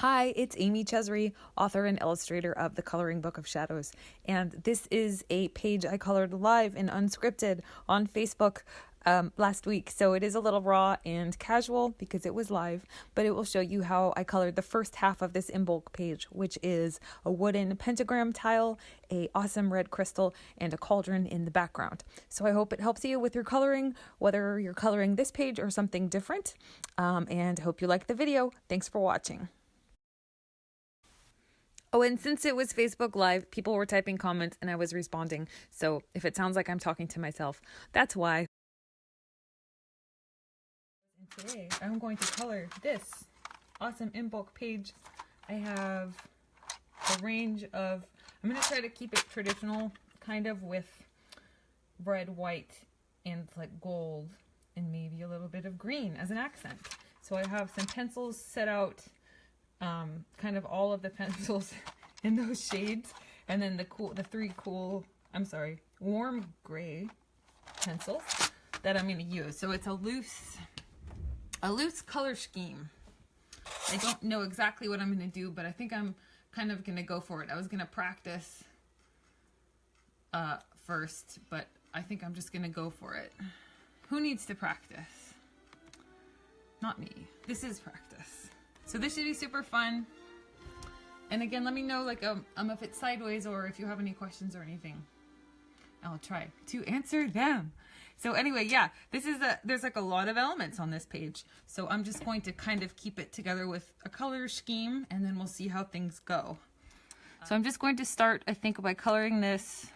Hi, it's Amy Chesry, author and illustrator of The Coloring Book of Shadows, and this is a page I colored live and unscripted on Facebook last week. So it is a little raw and casual because it was live, but it will show you how I colored the first half of this Imbolc page, which is a wooden pentagram tile, a awesome red crystal, and a cauldron in the background. So I hope it helps you with your coloring, whether you're coloring this page or something different, and hope you like the video. Thanks for watching. Oh, and since it was Facebook Live, people were typing comments and I was responding. So if it sounds like I'm talking to myself, that's why. And today I'm going to color this awesome Imbolc page. I have a range of, I'm going to try to keep it traditional, kind of with red, white, and like gold, and maybe a little bit of green as an accent. So I have some pencils set out, kind of all of the pencils in those shades, and then warm gray pencils that I'm going to use. So it's a loose color scheme. I don't know exactly what I'm going to do, but I think I'm kind of going to go for it. I was going to practice first, but I think I'm just going to go for it. Who needs to practice? Not me. This is practice. So this should be super fun. And again, let me know like if it's sideways or if you have any questions or anything. I'll try to answer them. So anyway, yeah, there's like a lot of elements on this page. So I'm just going to kind of keep it together with a color scheme, and then we'll see how things go. So I'm just going to start, I think, by coloring this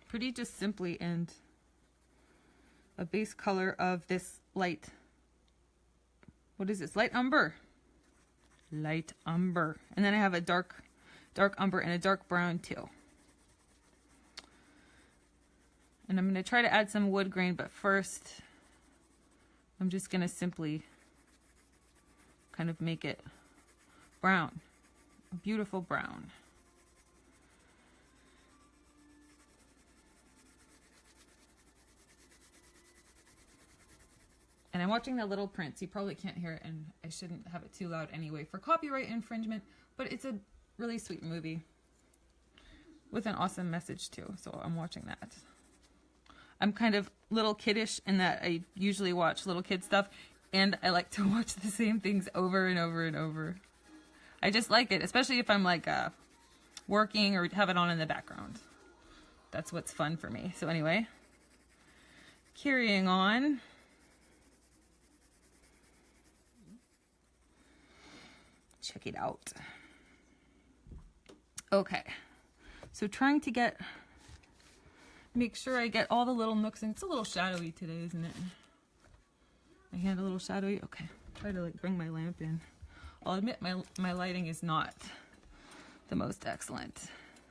pretty just simply in a base color of this light. What is this? Light umber. Light umber. And then I have a dark umber and a dark brown too. And I'm going to try to add some wood grain, but first I'm just going to simply kind of make it brown. A beautiful brown. And I'm watching The Little Prince. You probably can't hear it, and I shouldn't have it too loud anyway for copyright infringement, but it's a really sweet movie with an awesome message too, so I'm watching that. I'm kind of little kiddish in that I usually watch little kid stuff, and I like to watch the same things over and over and over. I just like it, especially if I'm like working or have it on in the background. That's what's fun for me. So anyway, carrying on. Check it out. Okay, so trying to make sure I get all the little nooks, and it's a little shadowy today, isn't it? My hand a little shadowy. Okay, try to like bring my lamp in. I'll admit my lighting is not the most excellent.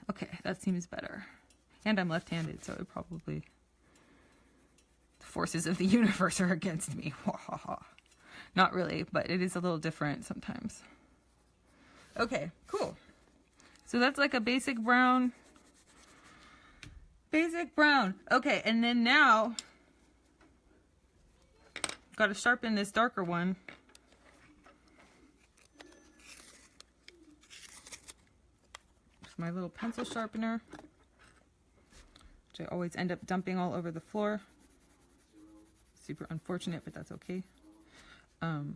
Okay, that seems better. And I'm left-handed, so it probably, the forces of the universe are against me. Not really, but it is a little different sometimes. Okay, cool. So that's like a basic brown. Okay, and then now, got to sharpen this darker one. With my little pencil sharpener, which I always end up dumping all over the floor. Super unfortunate, but that's okay. And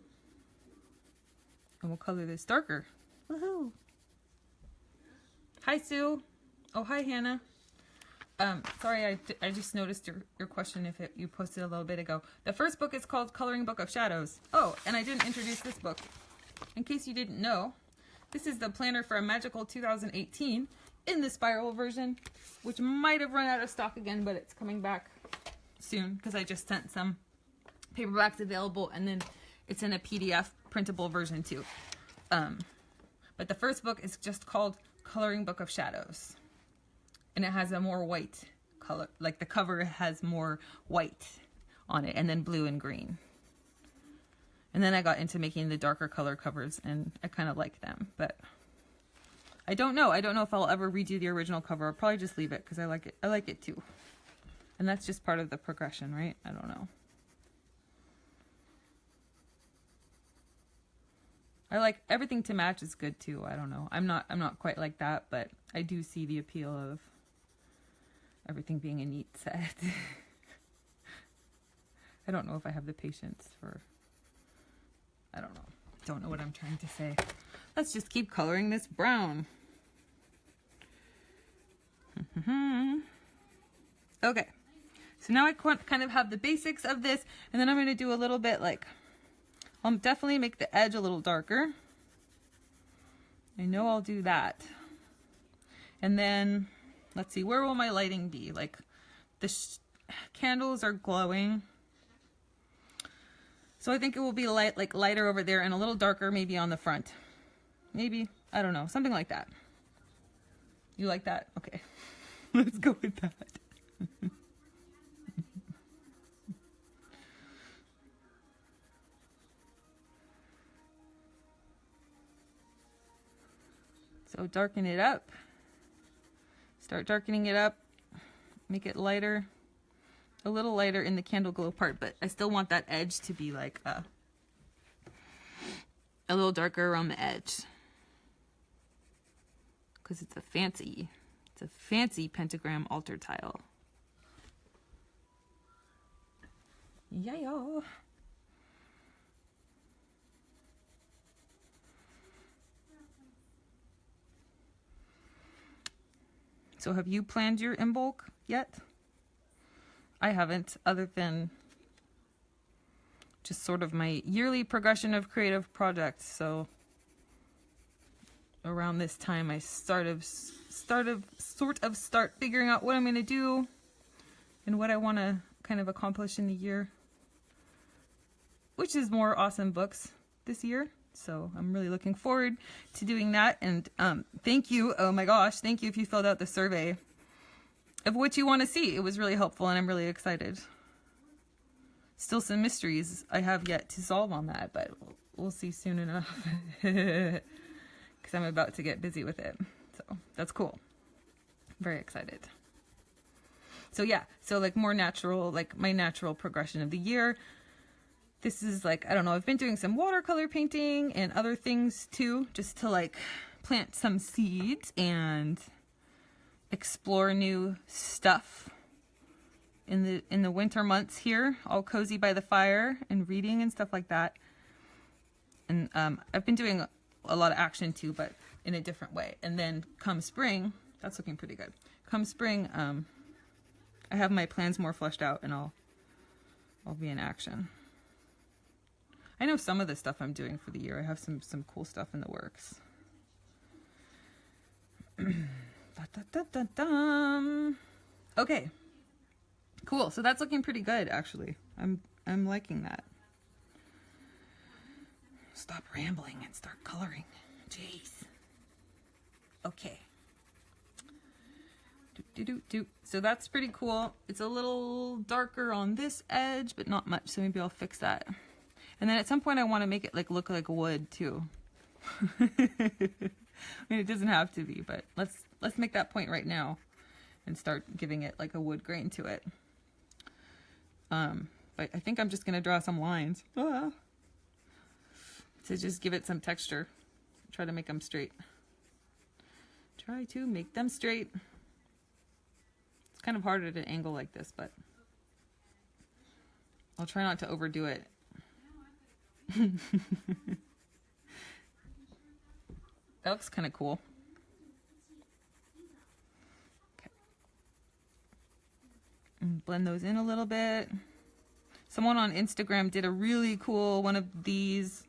we'll color this darker. Woohoo! Hi, Sue. Oh, hi, Hannah. Sorry, I just noticed your question you posted a little bit ago. The first book is called Coloring Book of Shadows. Oh, and I didn't introduce this book. In case you didn't know, this is the planner for a magical 2018 in the spiral version, which might have run out of stock again, but it's coming back soon because I just sent some paperbacks available, and then it's in a PDF printable version too. But the first book is just called Coloring Book of Shadows. And it has a more white color, like the cover has more white on it, and then blue and green. And then I got into making the darker color covers, and I kind of like them, but I don't know if I'll ever redo the original cover. I'll probably just leave it because I like it too. And that's just part of the progression, right? I don't know. I like everything to match is good too. I don't know. I'm not quite like that, but I do see the appeal of everything being a neat set. I don't know if I have the patience for, I don't know. Don't know what I'm trying to say. Let's just keep coloring this brown. Okay. So now I kind of have the basics of this, and then I'm going to do a little bit like, I'll definitely make the edge a little darker. I know I'll do that. And then, let's see, where will my lighting be? Like, the candles are glowing. So I think it will be like lighter over there and a little darker maybe on the front. Maybe, I don't know, something like that. You like that? Okay, let's go with that. So darken it up. Start darkening it up. Make it lighter. A little lighter in the candle glow part, but I still want that edge to be like a little darker around the edge. Because it's a fancy pentagram altar tile. Yeah. So have you planned your Imbolc yet? I haven't, other than just sort of my yearly progression of creative projects. So around this time I start figuring out what I'm going to do and what I want to kind of accomplish in the year, which is more awesome books this year. So I'm really looking forward to doing that. And thank you. Oh my gosh. Thank you if you filled out the survey of what you want to see. It was really helpful and I'm really excited. Still some mysteries I have yet to solve on that, but we'll see soon enough because I'm about to get busy with it. So that's cool. Very excited. So yeah, so like more natural, like my natural progression of the year. This is like, I don't know, I've been doing some watercolor painting and other things too, just to like plant some seeds and explore new stuff in the winter months here, all cozy by the fire and reading and stuff like that. And I've been doing a lot of action too, but in a different way. And then come spring, that's looking pretty good. Come spring, I have my plans more fleshed out and I'll be in action. I know some of the stuff I'm doing for the year. I have some cool stuff in the works. Okay, cool. So that's looking pretty good, actually. I'm liking that. Stop rambling and start coloring. Jeez. Okay. So that's pretty cool. It's a little darker on this edge, but not much. So maybe I'll fix that. And then at some point I want to make it like look like wood too. I mean, it doesn't have to be, but let's make that point right now and start giving it like a wood grain to it. But I think I'm just going to draw some lines to just give it some texture. Try to make them straight. Try to make them straight. It's kind of hard at an angle like this, but I'll try not to overdo it. That looks kind of cool. Okay. And blend those in a little bit. Someone on Instagram did a really cool one of these.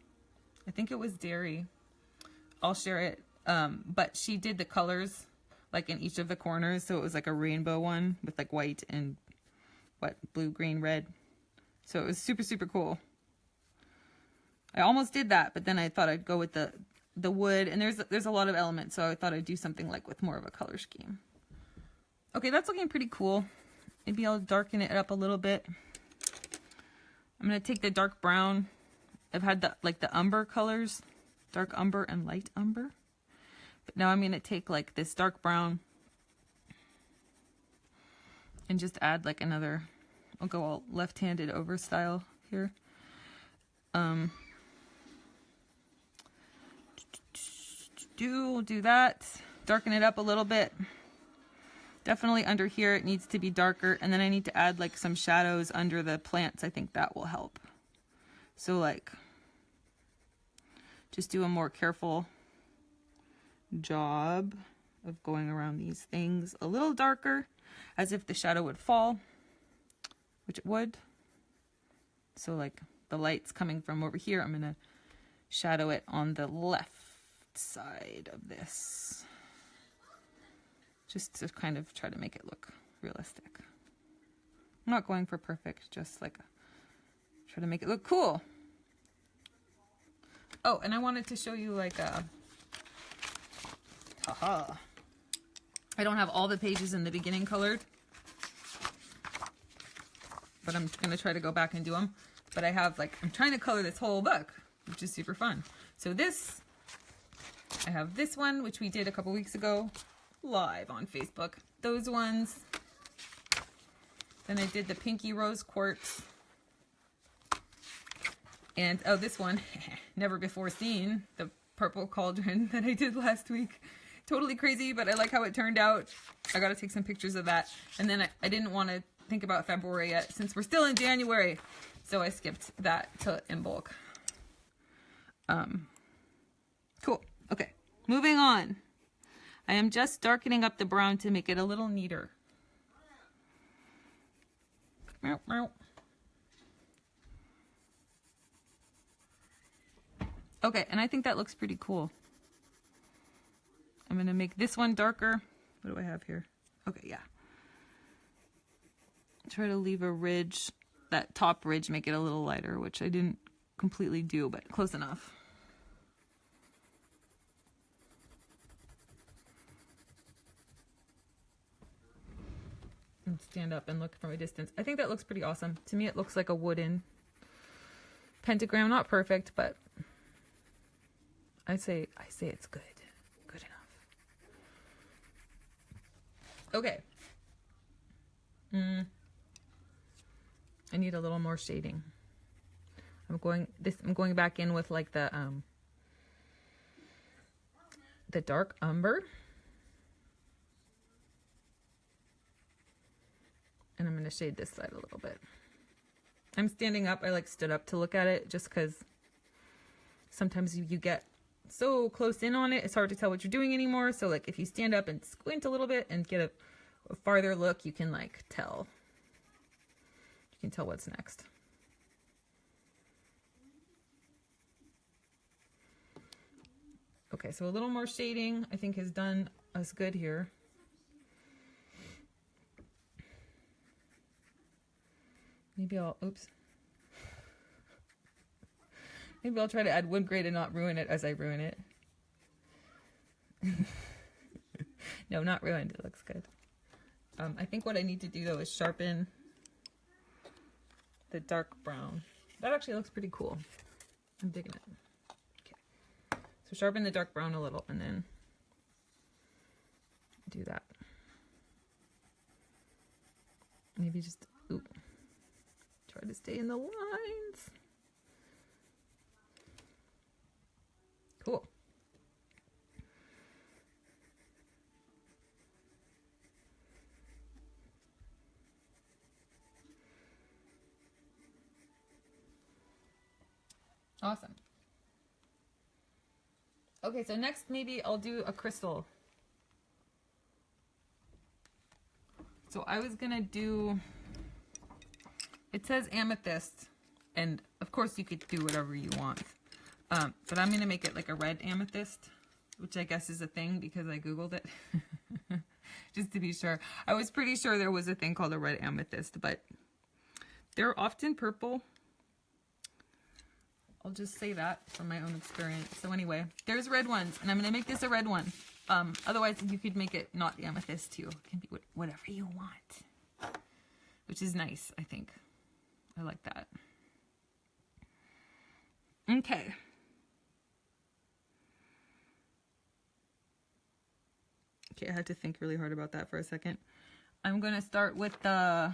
I think it was Dairy. I'll share it. But she did the colors like in each of the corners. So it was like a rainbow one with like white and blue, green, red. So it was super, super cool. I almost did that, but then I thought I'd go with the wood, and there's a lot of elements, so I thought I'd do something like with more of a color scheme. Okay, that's looking pretty cool. Maybe I'll darken it up a little bit. I'm gonna take the dark brown. I've had the umber colors, dark umber and light umber. But now I'm gonna take like this dark brown and just add like another. I'll go all left-handed over style here. do that. Darken it up a little bit. Definitely under here it needs to be darker, and then I need to add like some shadows under the plants. I think that will help. So like just do a more careful job of going around these things a little darker, as if the shadow would fall, which it would. So like the light's coming from over here, I'm gonna shadow it on the left side of this, just to kind of try to make it look realistic. I'm not going for perfect, just like try to make it look cool. Oh, and I wanted to show you like a haha. I don't have all the pages in the beginning colored, but I'm gonna try to go back and do them. But I have like, I'm trying to color this whole book, which is super fun. So this, I have this one, which we did a couple weeks ago, live on Facebook. Those ones. Then I did the Pinky Rose Quartz. And, oh, this one, never before seen, the purple cauldron that I did last week. Totally crazy, but I like how it turned out. I gotta take some pictures of that. And then I didn't want to think about February yet, since we're still in January. So I skipped that to Imbolc. Cool. Okay, moving on. I am just darkening up the brown to make it a little neater. Meow, meow. Okay, and I think that looks pretty cool. I'm gonna make this one darker. What do I have here? Okay, yeah. Try to leave a ridge, that top ridge, make it a little lighter, which I didn't completely do, but close enough. And stand up and look from a distance. I think that looks pretty awesome. To me, it looks like a wooden pentagram. Not perfect, but I say it's good. Good enough. Okay. I need a little more shading. I'm going back in with like the dark umber. And I'm going to shade this side a little bit. I'm standing up. I like stood up to look at it just because sometimes you get so close in on it, it's hard to tell what you're doing anymore. So like if you stand up and squint a little bit and get a farther look, you can like tell. You can tell what's next. Okay, so a little more shading I think has done us good here. Maybe I'll, oops. Maybe I'll try to add wood grain and not ruin it as I ruin it. No, not ruined. It looks good. I think what I need to do though is sharpen the dark brown. That actually looks pretty cool. I'm digging it. Okay. So sharpen the dark brown a little and then do that. Maybe just, ooh. Try to stay in the lines. Cool. Awesome. Okay, so next maybe I'll do a crystal. So I was gonna do, it says amethyst, and of course you could do whatever you want. But I'm gonna make it like a red amethyst, which I guess is a thing because I Googled it. Just to be sure. I was pretty sure there was a thing called a red amethyst, but they're often purple. I'll just say that from my own experience. So anyway, there's red ones, and I'm gonna make this a red one. Otherwise you could make it not amethyst too. It can be whatever you want, which is nice, I think. I like that. Okay. Okay, I had to think really hard about that for a second. I'm going to start with the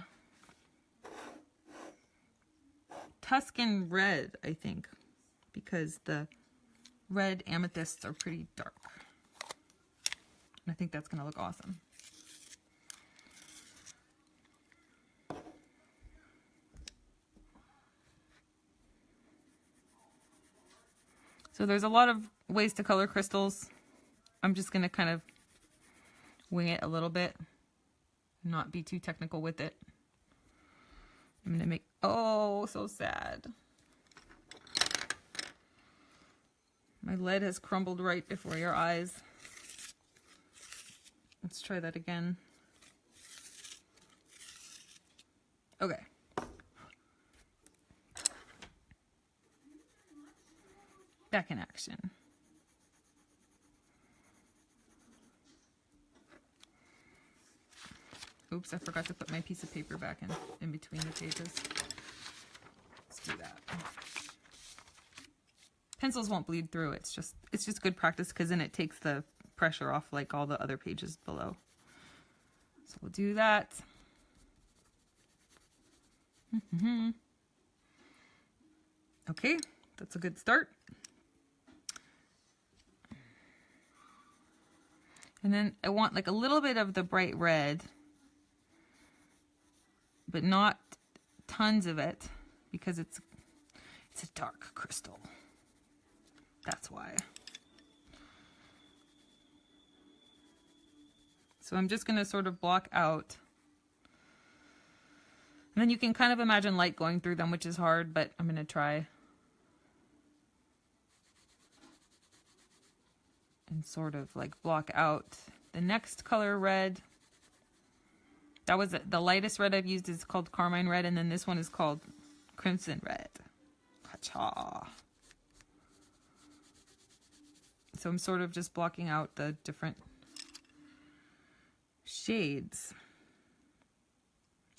Tuscan red, I think, because the red amethysts are pretty dark. I think that's going to look awesome. So there's a lot of ways to color crystals. I'm just going to kind of wing it a little bit, not be too technical with it. I'm going to make, oh, so sad. My lead has crumbled right before your eyes. Let's try that again. Okay. Back in action. Oops, I forgot to put my piece of paper back in between the pages. Let's do that. Pencils won't bleed through. It's just good practice because then it takes the pressure off like all the other pages below. So we'll do that. Okay, that's a good start. And then I want like a little bit of the bright red, but not tons of it because it's a dark crystal. That's why. So I'm just going to sort of block out. And then you can kind of imagine light going through them, which is hard, but I'm going to try. And sort of like block out the next color red. That was the lightest red I've used is called Carmine Red, and then this one is called Crimson Red. Cha-cha. So I'm sort of just blocking out the different shades.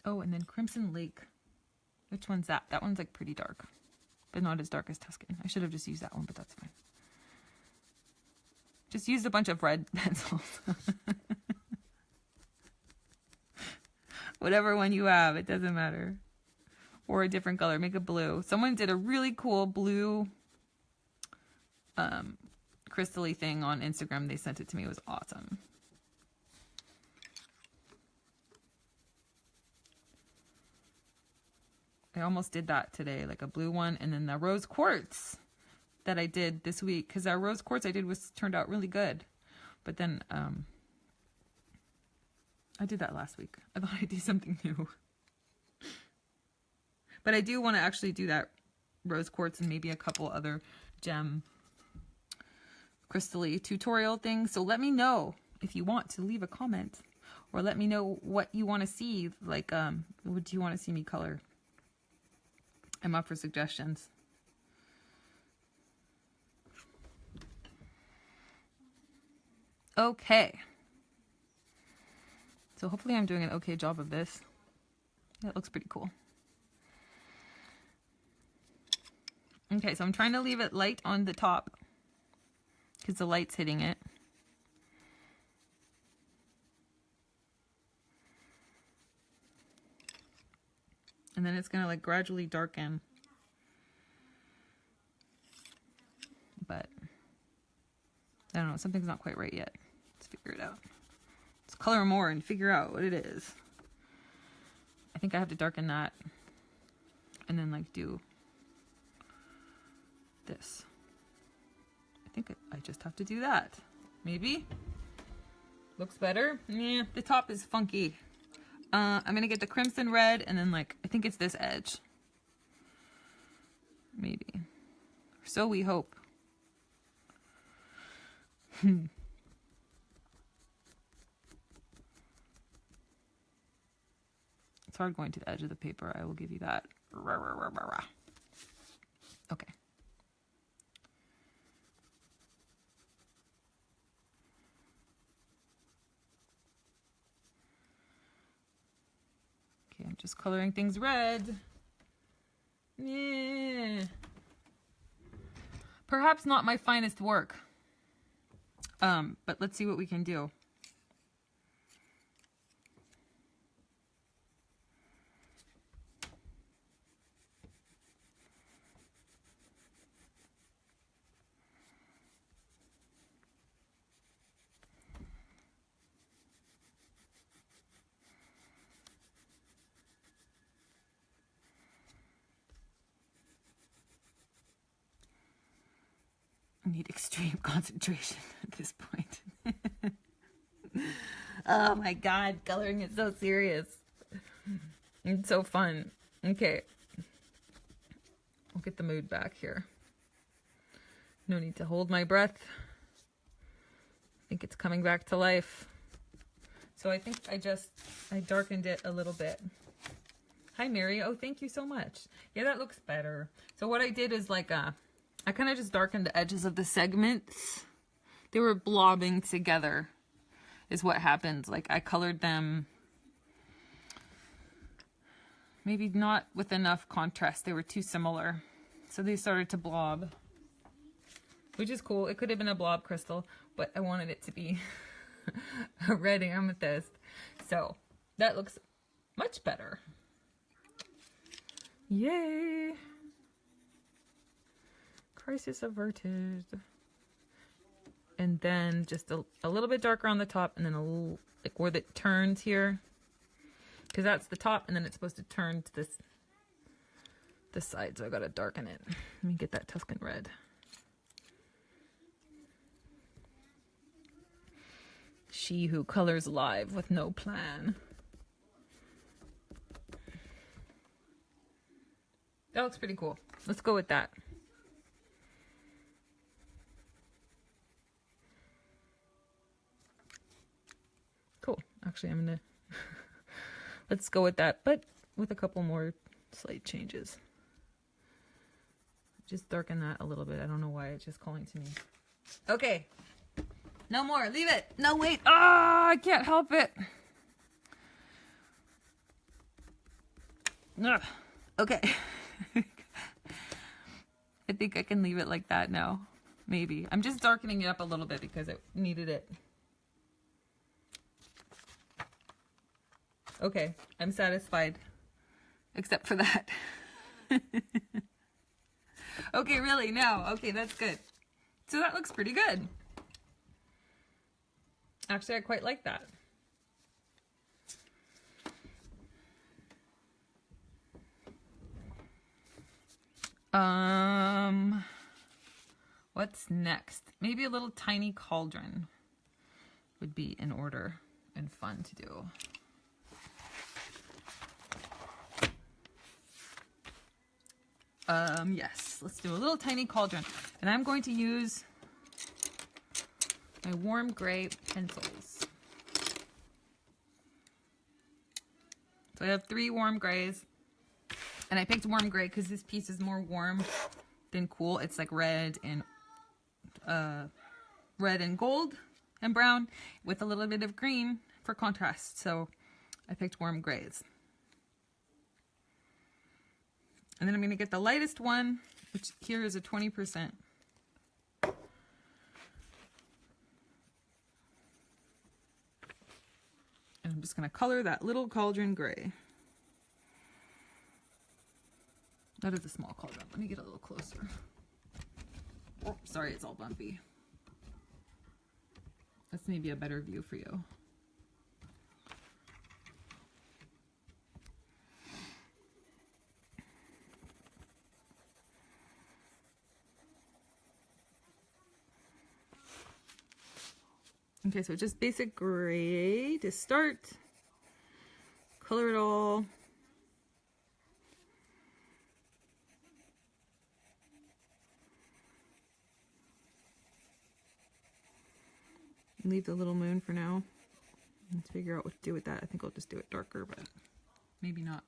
Oh, and then Crimson Lake. Which one's that? That one's like pretty dark, but not as dark as Tuscan. I should have just used that one, but that's fine. Just used a bunch of red pencils. Whatever one you have, it doesn't matter. Or a different color, make a blue. Someone did a really cool blue crystal-y thing on Instagram. They sent it to me. It was awesome. I almost did that today, like a blue one, and then the rose quartz that I did this week, because our rose quartz I did turned out really good, but then I did that last week. I thought I'd do something new, but I do want to actually do that rose quartz and maybe a couple other gem crystal-y tutorial things. So let me know if you want to leave a comment, or let me know what you want to see. Like, what do you want to see me color? I'm up for suggestions. Okay. So hopefully I'm doing an okay job of this. That looks pretty cool. Okay, so I'm trying to leave it light on the top because the light's hitting it. And then it's going to like gradually darken. But I don't know, something's not quite right yet. Let's figure it out. Let's color more and figure out what it is. I think I have to darken that and then like do this. I think I just have to do that. Maybe. Looks better. Yeah, the top is funky. I'm going to get the crimson red and then like, I think it's this edge. Maybe. So we hope. It's hard going to the edge of the paper. I will give you that. Okay. Okay, I'm just coloring things red. Yeah. Perhaps not my finest work. But let's see what we can do. I need extreme concentration at this point. Oh my god, coloring is so serious. It's so fun. Okay. I'll get the mood back here. No need to hold my breath. I think it's coming back to life. So I think I darkened it a little bit. Hi, Mary. Oh, thank you so much. Yeah, that looks better. So what I did is like, I kind of just darkened the edges of the segments. They were blobbing together is what happened. Like I colored them maybe not with enough contrast. They were too similar. So they started to blob, which is cool. It could have been a blob crystal, but I wanted it to be a red amethyst. So that looks much better. Yay! Crisis averted. And then just a little bit darker on the top, and then a little, like where it turns here. Because that's the top, and then it's supposed to turn to this side, so I gotta darken it. Let me get that Tuscan red. She who colors live with no plan. That looks pretty cool. Let's go with that. Cool. Actually, I'm gonna let's go with that, but with a couple more slight changes. Just darken that a little bit. I don't know why it's just calling to me. Okay. No more. Leave it. No, wait. Ah, I can't help it. Ugh. Okay. I think I can leave it like that now. Maybe. I'm just darkening it up a little bit because it needed it. Okay. I'm satisfied. Except for that. Okay, really? No. Okay, that's good. So that looks pretty good. Actually, I quite like that. What's next? Maybe a little tiny cauldron would be in order and fun to do. Yes, let's do a little tiny cauldron. And I'm going to use my warm gray pencils. So I have 3 warm grays. And I picked warm gray because this piece is more warm than cool. It's like red and gold and brown with a little bit of green for contrast. So I picked warm grays. And then I'm going to get the lightest one, which here is a 20%. And I'm just going to color that little cauldron gray. That is a small cauldron. Let me get a little closer. Oh, sorry, it's all bumpy. That's maybe a better view for you. Okay, so just basic gray to start. Color it all. Leave the little moon for now. Let's figure out what to do with that. I think I'll just do it darker, but maybe not.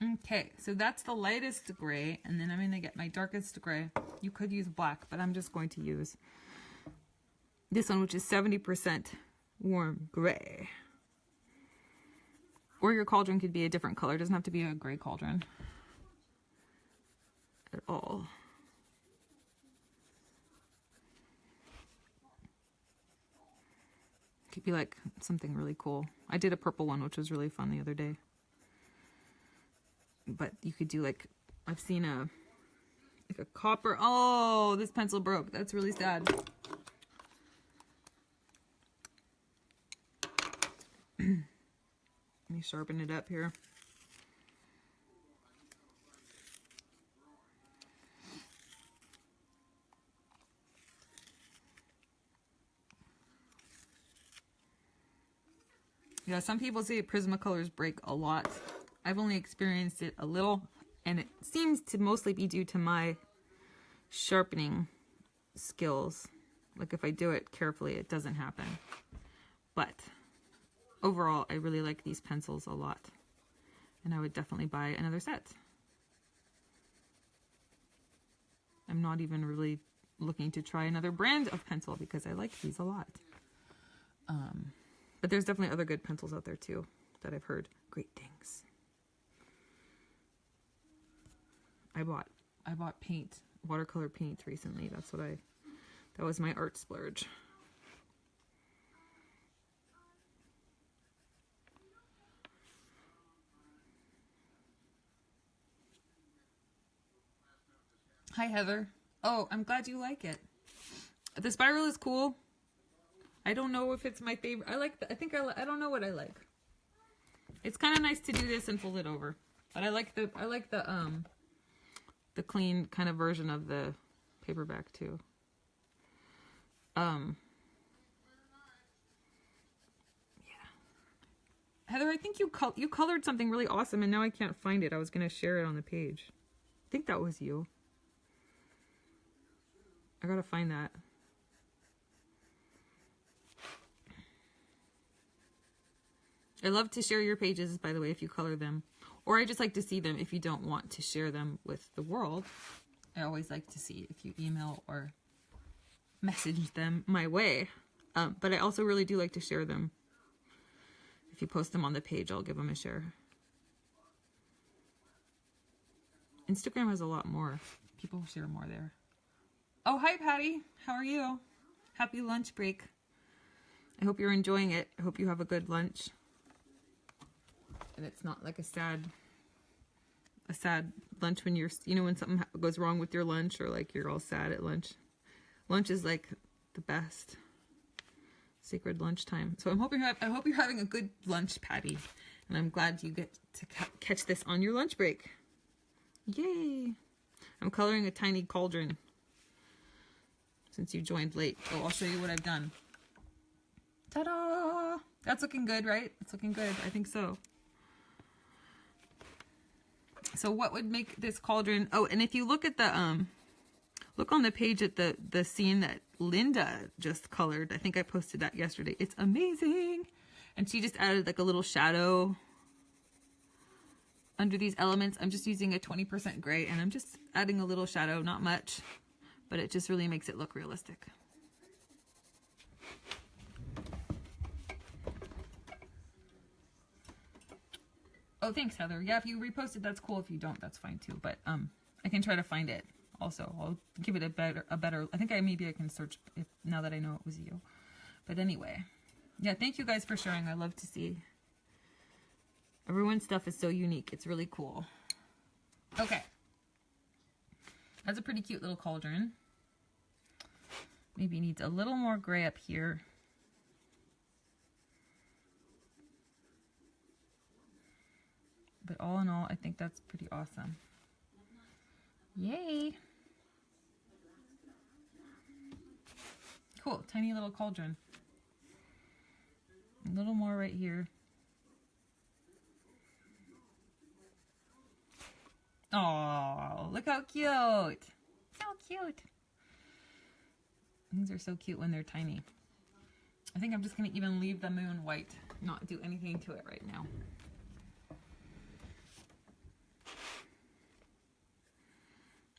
Okay, so that's the lightest gray, and then I'm going to get my darkest gray. You could use black, but I'm just going to use this one, which is 70% warm gray. Or your cauldron could be a different color. It doesn't have to be a gray cauldron at all. Could be like something really cool. I did a purple one, which was really fun the other day. But you could do like, I've seen a copper. Oh, this pencil broke. That's really sad. Let me sharpen it up here. Yeah, some people say Prismacolors break a lot. I've only experienced it a little, and it seems to mostly be due to my sharpening skills. Like if I do it carefully, it doesn't happen. But overall, I really like these pencils a lot, and I would definitely buy another set. I'm not even really looking to try another brand of pencil because I like these a lot. But there's definitely other good pencils out there too that I've heard great things. I bought paint, watercolor paint recently. That was my art splurge. Hi, Heather. Oh, I'm glad you like it. The spiral is cool. I don't know if it's my favorite. I don't know what I like. It's kind of nice to do this and fold it over. But I like the clean kind of version of the paperback too. Yeah. Heather, I think you colored something really awesome and now I can't find it. I was going to share it on the page. I think that was you. I gotta find that. I love to share your pages, by the way, if you color them. Or I just like to see them if you don't want to share them with the world. I always like to see if you email or message them my way. But I also really do like to share them. If you post them on the page, I'll give them a share. Instagram has a lot more. People share more there. Oh, hi, Patty. How are you? Happy lunch break. I hope you're enjoying it. I hope you have a good lunch. And it's not like a sad lunch when you're, when something goes wrong with your lunch or like you're all sad at lunch. Lunch is like the best. Sacred lunchtime. So I hope you're having a good lunch, Patty. And I'm glad you get to catch this on your lunch break. Yay. I'm coloring a tiny cauldron. Since you joined late. Oh, I'll show you what I've done. Ta-da! That's looking good, right? It's looking good. I think so. So what would make this cauldron... Oh, and if you look at the... look on the page at the scene that Linda just colored. I think I posted that yesterday. It's amazing! And she just added like a little shadow under these elements. I'm just using a 20% gray and I'm just adding a little shadow, not much. But it just really makes it look realistic. Oh, thanks, Heather. Yeah, if you reposted, that's cool. If you don't, that's fine too. But I can try to find it. Also, I'll give it a better. I think maybe I can search now that I know it was you. But anyway, yeah. Thank you guys for sharing. I love to see. Everyone's stuff is so unique. It's really cool. Okay, that's a pretty cute little cauldron. Maybe needs a little more gray up here. But all in all, I think that's pretty awesome. Yay! Cool, tiny little cauldron. A little more right here. Oh, look how cute! So cute! These are so cute when they're tiny. I think I'm just going to even leave the moon white, not do anything to it right now.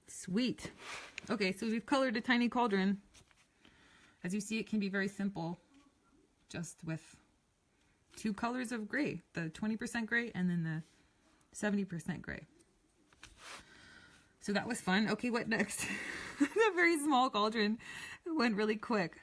Sweet. Okay, so we've colored a tiny cauldron. As you see, it can be very simple, just with 2 colors of gray, the 20% gray and then the 70% gray. So that was fun. Okay, what next? A very small cauldron. It went really quick.